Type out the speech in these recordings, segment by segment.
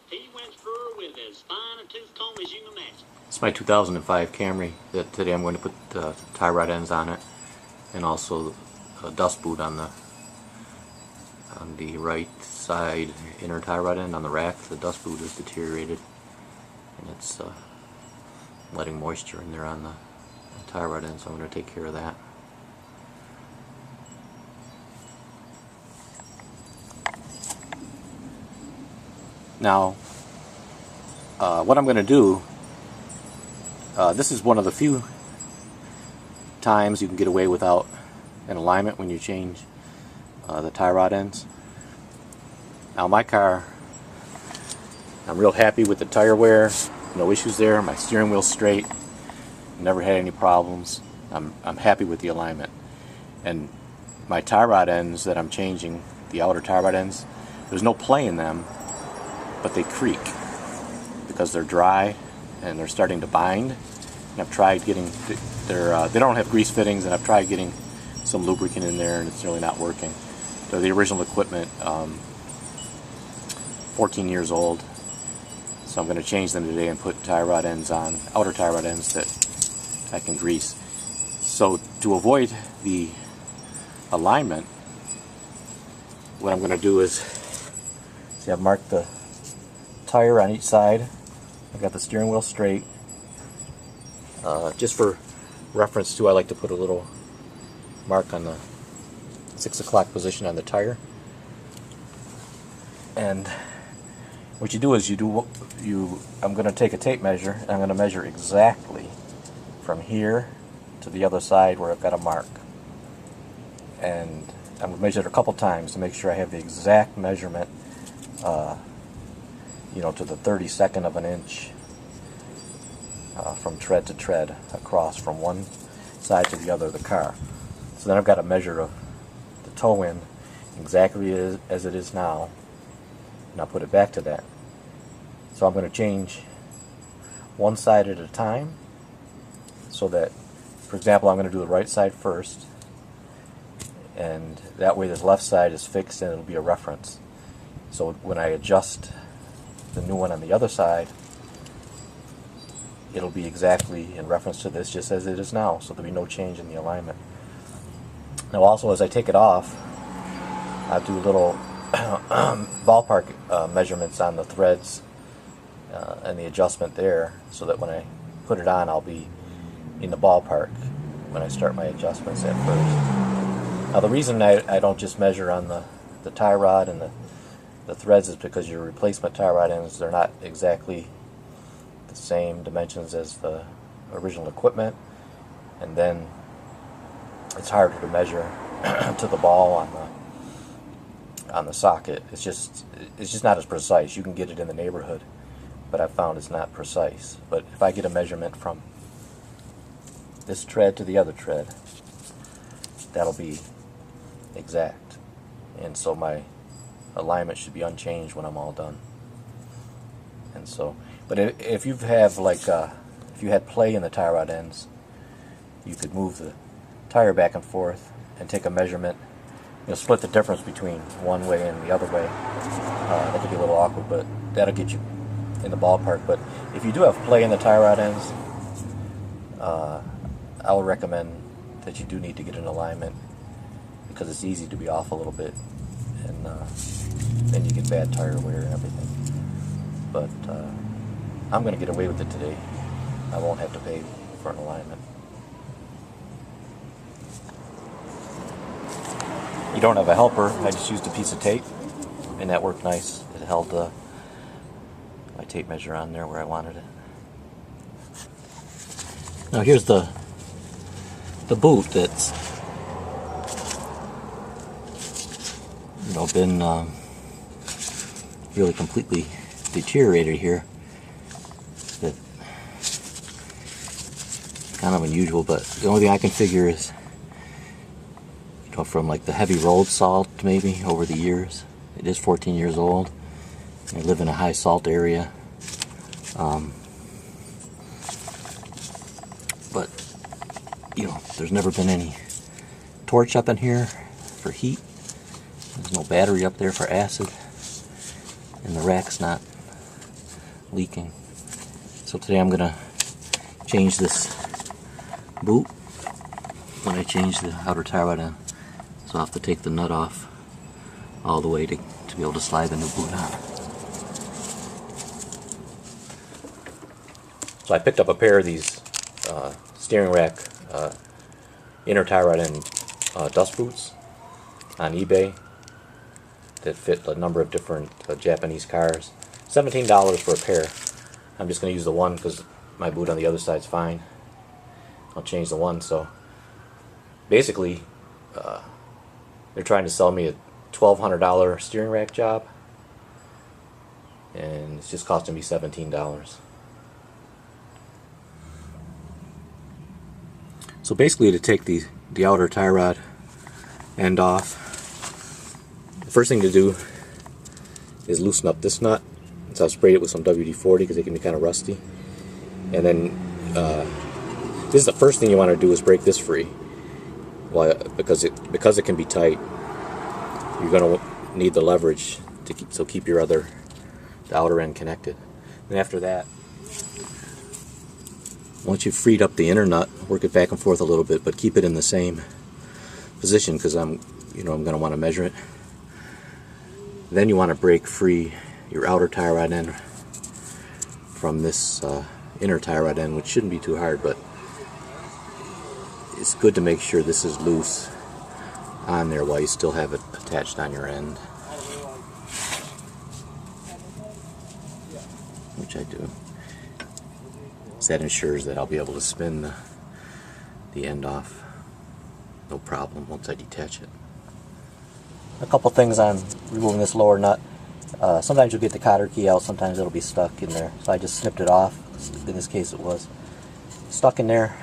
He went through with as fine a tooth comb as you can imagine. It's my 2005 Camry that today I'm going to put tie rod ends on it, and also a dust boot on the right side inner tie rod end on the rack. The dust boot is deteriorated, and it's letting moisture in there on the tie rod end, so I'm going to take care of that. Now, what I'm going to do, this is one of the few times you can get away without an alignment when you change the tie rod ends. Now my car, I'm real happy with the tire wear, no issues there, my steering wheel's straight, never had any problems. I'm happy with the alignment. And my tie rod ends that I'm changing, the outer tie rod ends, there's no play in them, but they creak because they're dry and they're starting to bind. And I've tried getting, they don't have grease fittings, and I've tried getting some lubricant in there, and it's really not working. They're the original equipment, 14 years old, so I'm going to change them today and put tie rod ends on, outer tie rod ends that I can grease. So to avoid the alignment, what I'm going to do is, see, I've marked the tire on each side. I've got the steering wheel straight. Just for reference too, I like to put a little mark on the 6 o'clock position on the tire. And what you do is I'm going to take a tape measure, and I'm going to measure exactly from here to the other side where I've got a mark. And I'm going to measure it a couple times to make sure I have the exact measurement, to the 32nd of an inch from tread to tread across from one side to the other of the car. So then I've got a measure of the toe in exactly as it is now, and I'll put it back to that. So I'm going to change one side at a time, so that, for example, I'm going to do the right side first, and that way this left side is fixed and it'll be a reference. So when I adjust the new one on the other side, it'll be exactly in reference to this, just as it is now, so there'll be no change in the alignment. Now also, as I take it off, I'll do little ballpark measurements on the threads and the adjustment there, so that when I put it on, I'll be in the ballpark when I start my adjustments at first. Now the reason I don't just measure on the tie rod and the threads is because your replacement tie rod ends, they're not exactly the same dimensions as the original equipment, and then it's harder to measure to the ball on the socket. It's just not as precise. You can get it in the neighborhood, but I've found it's not precise. But if I get a measurement from this tread to the other tread, that'll be exact, and so my alignment should be unchanged when I'm all done. And so, but if you have if you had play in the tie rod ends, you could move the tire back and forth and take a measurement. Split the difference between one way and the other way. That could be a little awkward, but that'll get you in the ballpark. But if you do have play in the tie rod ends, I would recommend that you do need to get an alignment, because it's easy to be off a little bit, and then you get bad tire wear and everything. But I'm going to get away with it today. I won't have to pay for an alignment. You don't have a helper, I just used a piece of tape, and that worked nice. It held my tape measure on there where I wanted it. Now here's the boot that's been really completely deteriorated here. That kind of unusual, but the only thing I can figure is from like the heavy road salt maybe over the years. It is 14 years old. I live in a high salt area, but there's never been any torch up in here for heat. There's no battery up there for acid. and the rack's not leaking. So today I'm gonna change this boot when I change the outer tie rod in. So I'll have to take the nut off all the way to be able to slide the new boot on. So I picked up a pair of these steering rack inner tie rod and dust boots on eBay that fit a number of different Japanese cars. $17 for a pair. I'm just going to use the one because my boot on the other side's fine. I'll change the one. So basically they're trying to sell me a $1,200 steering rack job, and it's just costing me $17. So basically, to take the outer tie rod end off, the first thing to do is loosen up this nut. So I've sprayed it with some WD-40 because it can be kind of rusty. And then this is the first thing you want to do is break this free. Well, because it can be tight, you're going to need the leverage to keep your the outer end connected. And after that, once you've freed up the inner nut, work it back and forth a little bit, but keep it in the same position because I'm going to want to measure it. Then you want to break free your outer tie rod end from this inner tie rod end, which shouldn't be too hard, but it's good to make sure this is loose on there while you still have it attached on your end, which I do. So that ensures that I'll be able to spin the end off no problem once I detach it. A couple things on removing this lower nut. Sometimes you'll get the cotter key out, sometimes it'll be stuck in there. So I just snipped it off. In this case it was stuck in there.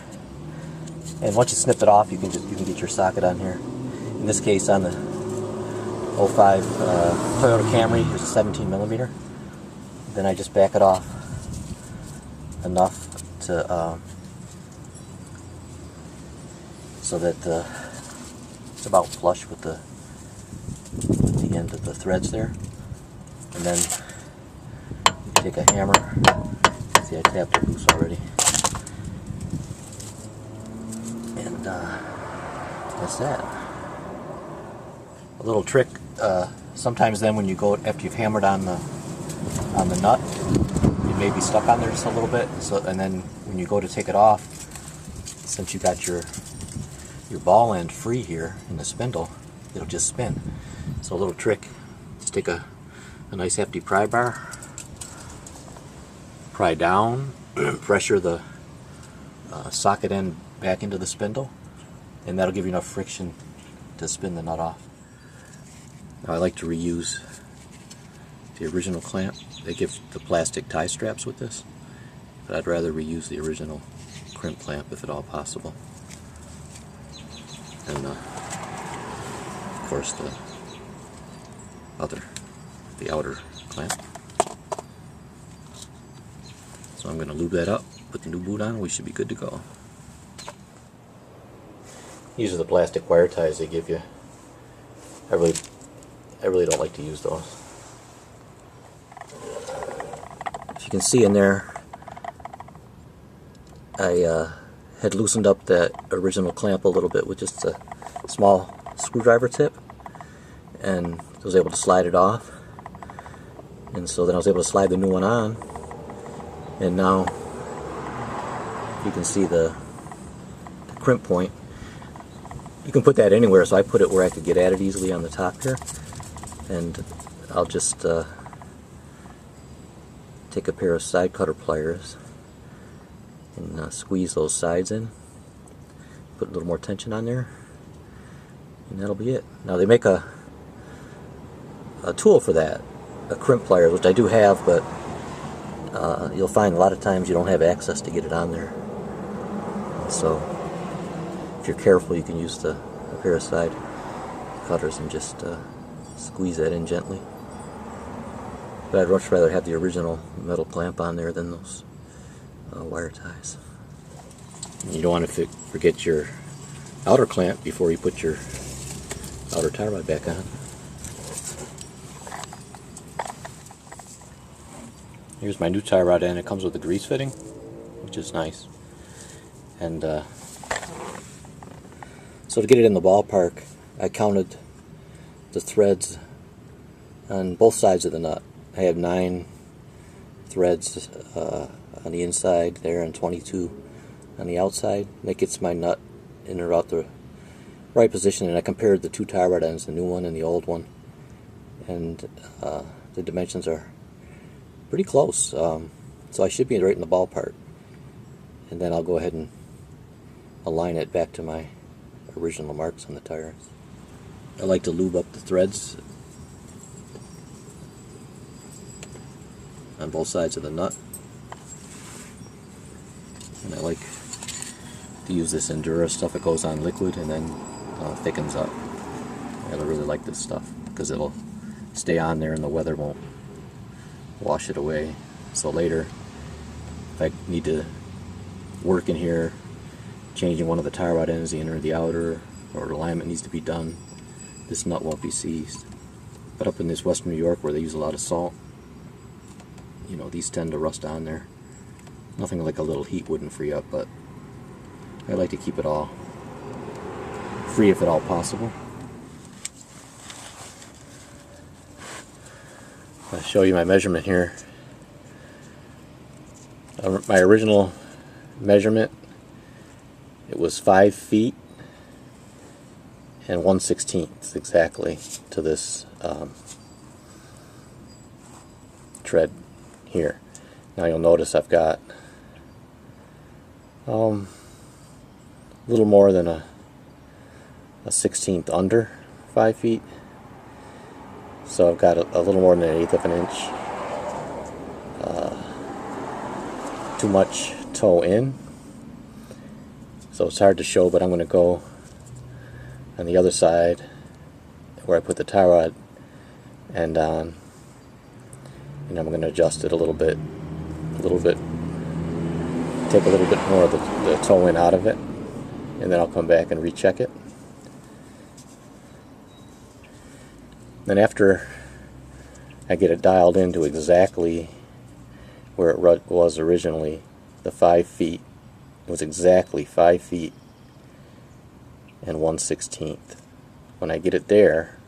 And once you snip it off, you can get your socket on here. In this case, on the 05 Toyota Camry, there's a 17mm. Then I just back it off enough to so that it's about flush with the end of the threads there. And then you take a hammer. See, I tapped it loose already. And that's that. A little trick. Sometimes then when you go after you've hammered on the nut, it may be stuck on there just a little bit. So and then when you go to take it off, since you got your ball end free here in the spindle, it'll just spin. So a little trick: just take a nice hefty pry bar, pry down, pressure the socket end back into the spindle, and that'll give you enough friction to spin the nut off. Now I like to reuse the original clamp. They give the plastic tie straps with this, but I'd rather reuse the original crimp clamp if at all possible. And of course the outer clamp. So I'm going to lube that up, put the new boot on, and we should be good to go. These are the plastic wire ties they give you. I really don't like to use those. If you can see in there, I had loosened up that original clamp a little bit with just a small screwdriver tip, and I was able to slide it off. And so then I was able to slide the new one on, and now you can see the crimp point. You can put that anywhere, so I put it where I could get at it easily on the top here. And I'll just take a pair of side cutter pliers and squeeze those sides in. Put a little more tension on there, and that'll be it. Now they make a tool for that, a crimp pliers, which I do have, but you'll find a lot of times you don't have access to get it on there. So if you're careful, you can use a pair of side cutters and just squeeze that in gently. But I'd much rather have the original metal clamp on there than those wire ties. You don't want to forget your outer clamp before you put your outer tie rod back on. Here's my new tie rod end. It comes with a grease fitting, which is nice. And so to get it in the ballpark, I counted the threads on both sides of the nut. I have 9 threads on the inside there and 22 on the outside. That gets my nut in and about the right position, and I compared the 2 tie rod ends, the new one and the old one, and the dimensions are pretty close, so I should be right in the ballpark. And then I'll go ahead and align it back to my original marks on the tires. I like to lube up the threads on both sides of the nut, and I like to use this Endura stuff. It goes on liquid and then thickens up. I really like this stuff because it'll stay on there and the weather won't wash it away. So later, if I need to work in here, changing one of the tie rod ends, the inner or the outer, or alignment needs to be done, this nut won't be seized. But up in this western New York where they use a lot of salt, you know, these tend to rust on there. Nothing like a little heat wouldn't free up, but I like to keep it all free if at all possible. I'll show you my measurement here. My original measurement, it was 5 feet and 1/16 exactly to this tread here. Now you'll notice I've got a little more than a 1/16 under 5 feet. So I've got a little more than 1/8 of an inch too much toe in. So it's hard to show, but I'm going to go on the other side where I put the tie rod end on, and I'm going to adjust it a little bit, take a little bit more of the toe in out of it, and then I'll come back and recheck it. Then after I get it dialed into exactly where it was originally, the 5 feet was exactly 5 feet and 1/16. When I get it there,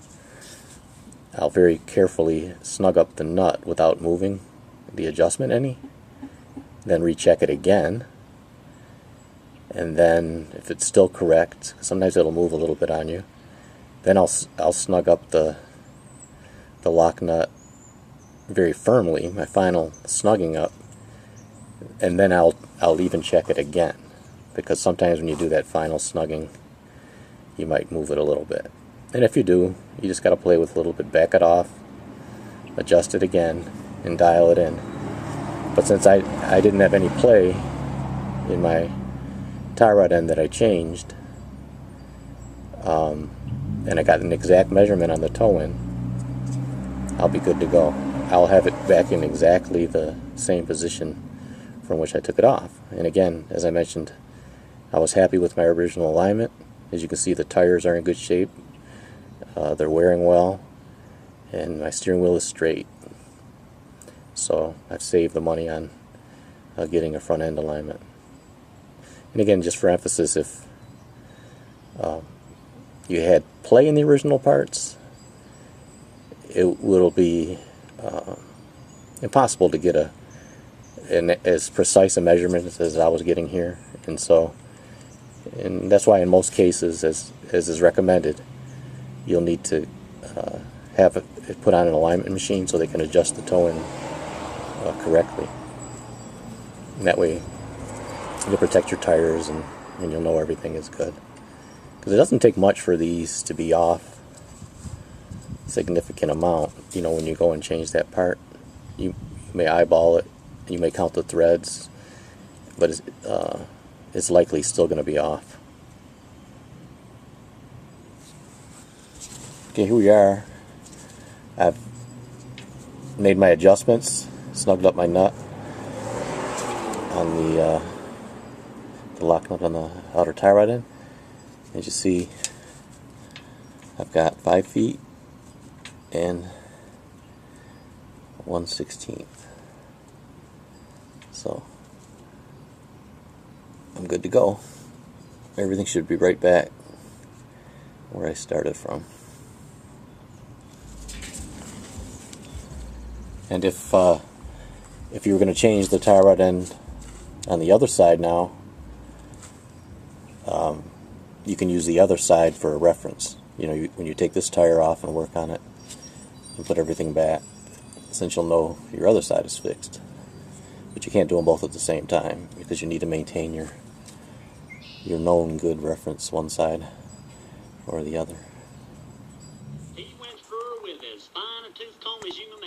I'll very carefully snug up the nut without moving the adjustment any, then recheck it again, and then if it's still correct, sometimes it'll move a little bit on you, then I'll snug up the lock nut very firmly, my final snugging up, and then I'll even check it again, because sometimes when you do that final snugging you might move it a little bit, and if you do, you just got to play with a little bit, back it off, adjust it again, and dial it in. But since I didn't have any play in my tie rod end that I changed, and I got an exact measurement on the toe in, I'll be good to go. I'll have it back in exactly the same position from which I took it off. And again, as I mentioned, I was happy with my original alignment. As you can see, the tires are in good shape. They're wearing well, and my steering wheel is straight. So I've saved the money on getting a front end alignment. And again, just for emphasis, if you had play in the original parts, it will be impossible to get as precise a measurement as I was getting here. And that's why in most cases, as is recommended, you'll need to have it put on an alignment machine so they can adjust the toe in correctly. And that way you'll protect your tires, and you'll know everything is good. Because it doesn't take much for these to be off a significant amount. You know, when you go and change that part, you may eyeball it, you may count the threads, but it's likely still going to be off. Okay, here we are. I've made my adjustments, snugged up my nut on the lock nut on the outer tie rod end. As you see, I've got 5 feet and 1/16. So I'm good to go. Everything should be right back where I started from. And if you were going to change the tire rod end on the other side now, you can use the other side for a reference. You know, when you take this tire off and work on it and put everything back, since you'll know your other side is fixed. But you can't do them both at the same time because you need to maintain your known good reference one side or the other. He went through with as fine a tooth comb as you can